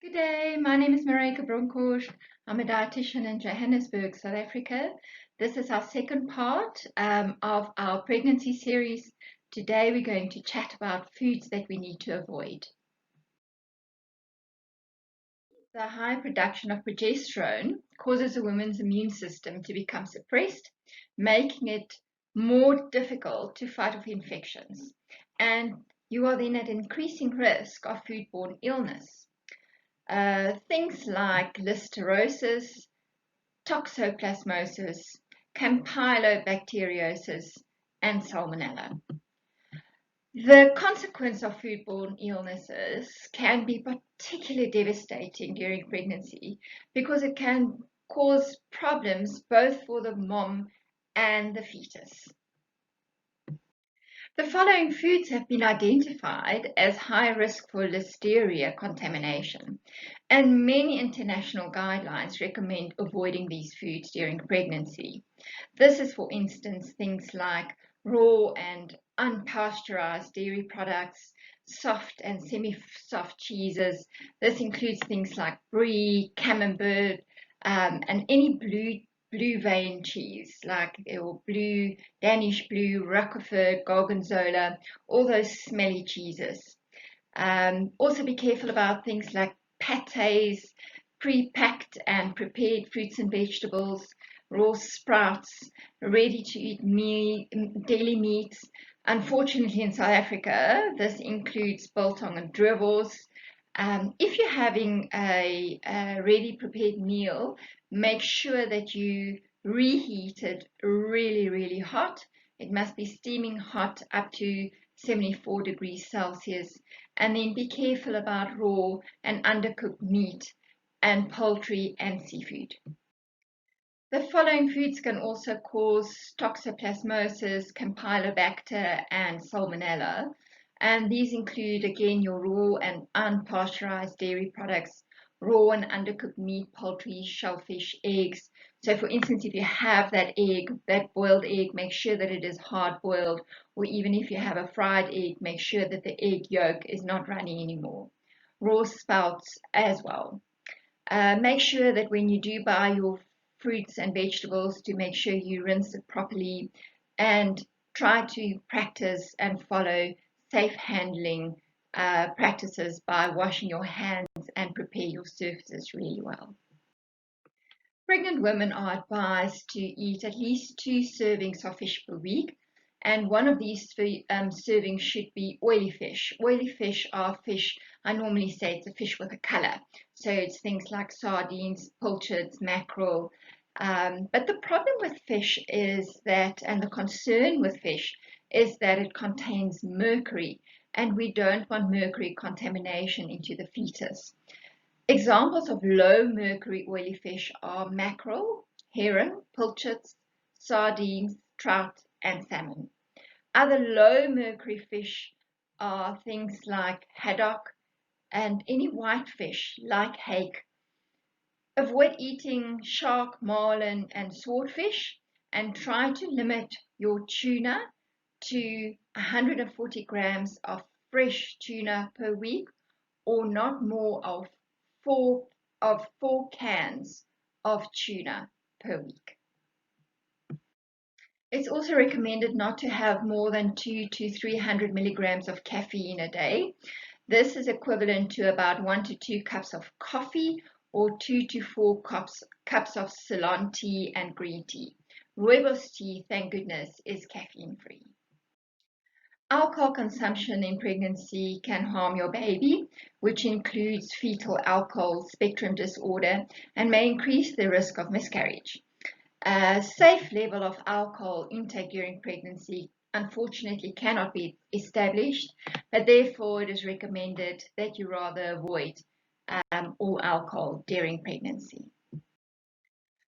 Good day, my name is Maryke Bronkhorst. I'm a dietitian in Johannesburg, South Africa. This is our second part of our pregnancy series. Today we're going to chat about foods that we need to avoid. The high production of progesterone causes a woman's immune system to become suppressed, making it more difficult to fight off infections. And you are then at increasing risk of foodborne illness. Things like listeriosis, toxoplasmosis, campylobacteriosis, and salmonella. The consequence of foodborne illnesses can be particularly devastating during pregnancy because it can cause problems both for the mom and the fetus. The following foods have been identified as high risk for listeria contamination, and many international guidelines recommend avoiding these foods during pregnancy. This is, for instance, things like raw and unpasteurized dairy products, soft and semi-soft cheeses. This includes things like brie, camembert, and any blue vein cheese, like or blue, Danish blue, Roquefort, Gorgonzola, all those smelly cheeses. Also be careful about things like pâtés, pre-packed and prepared fruits and vegetables, raw sprouts, ready-to-eat daily meats. Unfortunately, in South Africa, this includes biltong and droëwors. If you're having a ready prepared meal, make sure that you reheat it really, really hot. It must be steaming hot up to 74 degrees Celsius. And then be careful about raw and undercooked meat and poultry and seafood. The following foods can also cause toxoplasmosis, campylobacter, and salmonella. And these include, again, your raw and unpasteurized dairy products, raw and undercooked meat, poultry, shellfish, eggs. So, for instance, if you have that egg, that boiled egg, make sure that it is hard boiled. Or even if you have a fried egg, make sure that the egg yolk is not runny anymore. Raw sprouts as well. Make sure that when you do buy your fruits and vegetables, to make sure you rinse it properly and try to practice and follow safe handling practices by washing your hands and prepare your surfaces really well. Pregnant women are advised to eat at least 2 servings of fish per week, and one of these servings should be oily fish. Oily fish are fish, I normally say it's a fish with a color. So it's things like sardines, pilchards, mackerel. But the problem with fish is that, and the concern with fish is that it contains mercury, and we don't want mercury contamination into the fetus. Examples of low mercury oily fish are mackerel, herring, pilchards, sardines, trout, and salmon. Other low mercury fish are things like haddock and any white fish like hake. Avoid eating shark, marlin, and swordfish, and try to limit your tuna to 140 grams of fresh tuna per week, or not more of four cans of tuna per week. It's also recommended not to have more than 200 to 300 milligrams of caffeine a day. This is equivalent to about 1 to 2 cups of coffee or 2 to 4 cups of Ceylon tea and green tea. Rooibos tea, thank goodness, is caffeine free. Alcohol consumption in pregnancy can harm your baby, which includes fetal alcohol spectrum disorder and may increase the risk of miscarriage. A safe level of alcohol intake during pregnancy unfortunately cannot be established, but therefore it is recommended that you rather avoid all alcohol during pregnancy.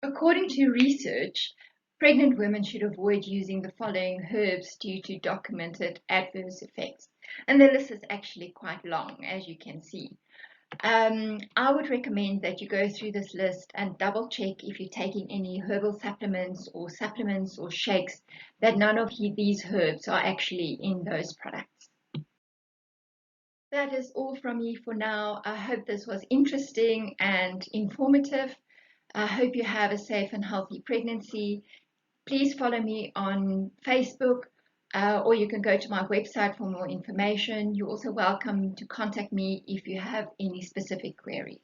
According to research, pregnant women should avoid using the following herbs due to documented adverse effects. And the list is actually quite long, as you can see. I would recommend that you go through this list and double check if you're taking any herbal supplements or shakes, that none of these herbs are actually in those products. That is all from me for now. I hope this was interesting and informative. I hope you have a safe and healthy pregnancy. Please follow me on Facebook, or you can go to my website for more information. You're also welcome to contact me if you have any specific queries.